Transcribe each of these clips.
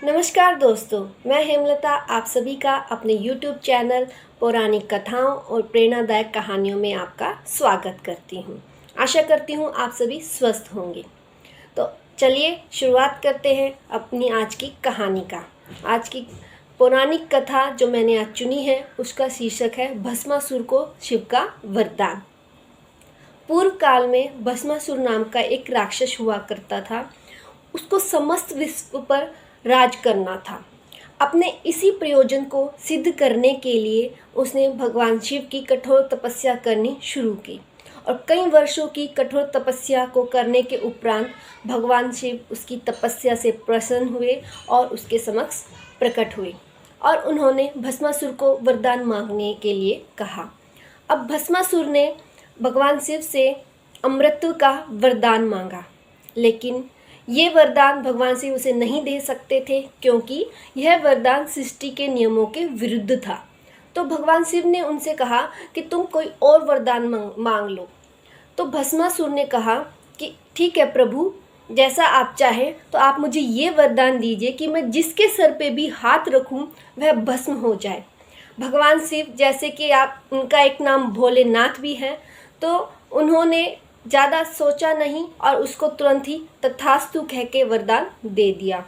नमस्कार दोस्तों, मैं हेमलता आप सभी का अपने YouTube चैनल पौराणिक कथाओं और प्रेरणादायक कहानियों में आपका स्वागत करती हूँ। आशा करती हूँ आप सभी स्वस्थ होंगे। तो चलिए शुरुआत करते हैं अपनी आज की कहानी का। आज की पौराणिक कथा जो मैंने आज चुनी है उसका शीर्षक है भस्मासुर को शिव का वरदान। पूर्व काल में भस्मासुर नाम का एक राक्षस हुआ करता था। उसको समस्त विश्व पर राज करना था। अपने इसी प्रयोजन को सिद्ध करने के लिए उसने भगवान शिव की कठोर तपस्या करनी शुरू की और कई वर्षों की कठोर तपस्या को करने के उपरांत भगवान शिव उसकी तपस्या से प्रसन्न हुए और उसके समक्ष प्रकट हुए और उन्होंने भस्मासुर को वरदान मांगने के लिए कहा। अब भस्मासुर ने भगवान शिव से अमृत का वरदान मांगा, लेकिन ये वरदान भगवान शिव उसे नहीं दे सकते थे क्योंकि यह वरदान सृष्टि के नियमों के विरुद्ध था। तो भगवान शिव ने उनसे कहा कि तुम कोई और वरदान मांग लो। तो भस्मासुर ने कहा कि ठीक है प्रभु, जैसा आप चाहें, तो आप मुझे ये वरदान दीजिए कि मैं जिसके सर पे भी हाथ रखूं वह भस्म हो जाए। भगवान शिव, जैसे कि आप उनका एक नाम भोलेनाथ भी है, तो उन्होंने ज़्यादा सोचा नहीं और उसको तुरंत ही तथास्तु कह के वरदान दे दिया।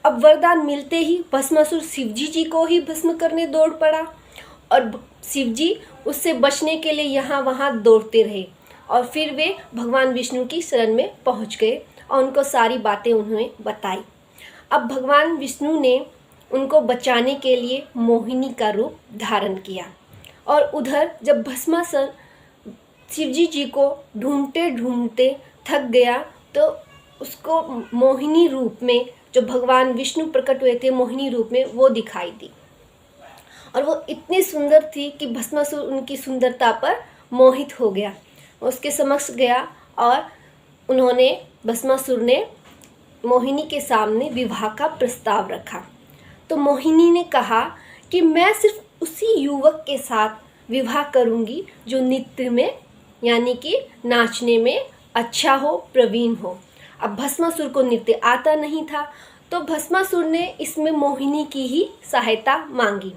अब वरदान मिलते ही भस्मासुर शिवजी जी को ही भस्म करने दौड़ पड़ा और शिवजी उससे बचने के लिए यहाँ वहाँ दौड़ते रहे और फिर वे भगवान विष्णु की शरण में पहुँच गए और उनको सारी बातें उन्होंने बताई। अब भगवान विष्णु ने उनको बचाने के लिए मोहिनी का रूप धारण किया और उधर जब भस्मासुर शिवजी जी को ढूंढते ढूंढते थक गया तो उसको मोहिनी रूप में, जो भगवान विष्णु प्रकट हुए थे मोहिनी रूप में, वो दिखाई दी और वो इतनी सुंदर थी कि भस्मासुर उनकी सुंदरता पर मोहित हो गया। उसके समक्ष गया और भस्मासुर ने मोहिनी के सामने विवाह का प्रस्ताव रखा। तो मोहिनी ने कहा कि मैं सिर्फ उसी युवक के साथ विवाह करूंगी जो नृत्य में यानी कि नाचने में अच्छा हो, प्रवीण हो। अब भस्मासुर को नृत्य आता नहीं था तो भस्मासुर ने इसमें मोहिनी की ही सहायता मांगी।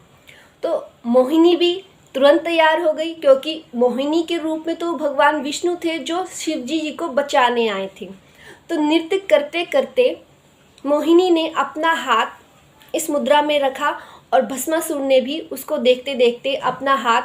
तो मोहिनी भी तुरंत तैयार हो गई क्योंकि मोहिनी के रूप में तो भगवान विष्णु थे जो शिवजी जी को बचाने आए थे। तो नृत्य करते करते मोहिनी ने अपना हाथ इस मुद्रा में रखा और भस्मासुर ने भी उसको देखते देखते अपना हाथ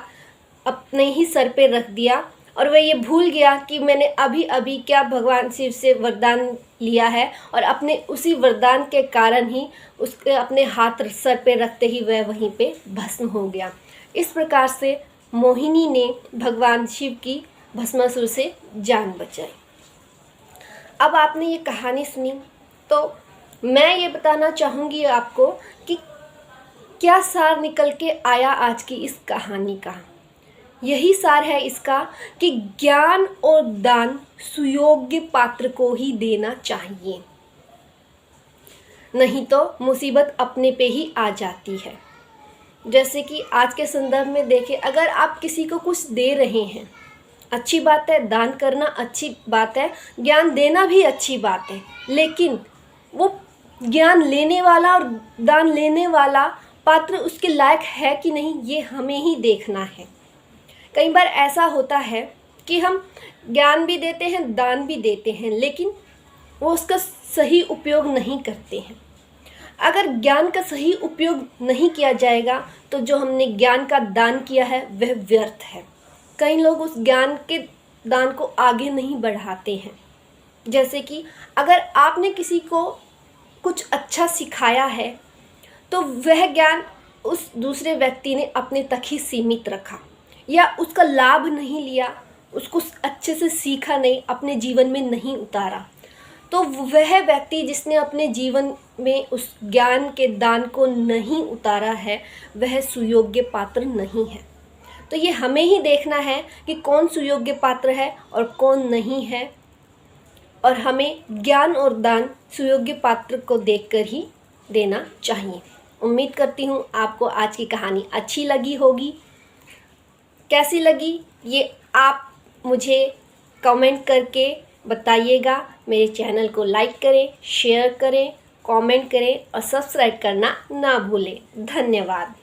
अपने ही सर पे रख दिया और वह ये भूल गया कि मैंने अभी अभी क्या भगवान शिव से वरदान लिया है और अपने उसी वरदान के कारण ही उसके अपने हाथ सर पे रखते ही वह वहीं पे भस्म हो गया। इस प्रकार से मोहिनी ने भगवान शिव की भस्मासुर से जान बचाई। अब आपने ये कहानी सुनी तो मैं ये बताना चाहूँगी आपको कि क्या सार निकल के आया आज की इस कहानी का। यही सार है इसका कि ज्ञान और दान सुयोग्य पात्र को ही देना चाहिए, नहीं तो मुसीबत अपने पे ही आ जाती है। जैसे कि आज के संदर्भ में देखें, अगर आप किसी को कुछ दे रहे हैं, अच्छी बात है, दान करना अच्छी बात है, ज्ञान देना भी अच्छी बात है, लेकिन वो ज्ञान लेने वाला और दान लेने वाला पात्र उसके लायक है कि नहीं, ये हमें ही देखना है। कई बार ऐसा होता है कि हम ज्ञान भी देते हैं, दान भी देते हैं, लेकिन वो उसका सही उपयोग नहीं करते हैं। अगर ज्ञान का सही उपयोग नहीं किया जाएगा तो जो हमने ज्ञान का दान किया है वह व्यर्थ है। कई लोग उस ज्ञान के दान को आगे नहीं बढ़ाते हैं। जैसे कि अगर आपने किसी को कुछ अच्छा सिखाया है तो वह ज्ञान उस दूसरे व्यक्ति ने अपने तक ही सीमित रखा या उसका लाभ नहीं लिया, उसको अच्छे से सीखा नहीं, अपने जीवन में नहीं उतारा, तो वह व्यक्ति जिसने अपने जीवन में उस ज्ञान के दान को नहीं उतारा है वह सुयोग्य पात्र नहीं है। तो ये हमें ही देखना है कि कौन सुयोग्य पात्र है और कौन नहीं है, और हमें ज्ञान और दान सुयोग्य पात्र को देखकर ही देना चाहिए। उम्मीद करती हूँ आपको आज की कहानी अच्छी लगी होगी। कैसी लगी ये आप मुझे कमेंट करके बताइएगा। मेरे चैनल को लाइक करें, शेयर करें, कमेंट करें और सब्सक्राइब करना ना भूलें। धन्यवाद।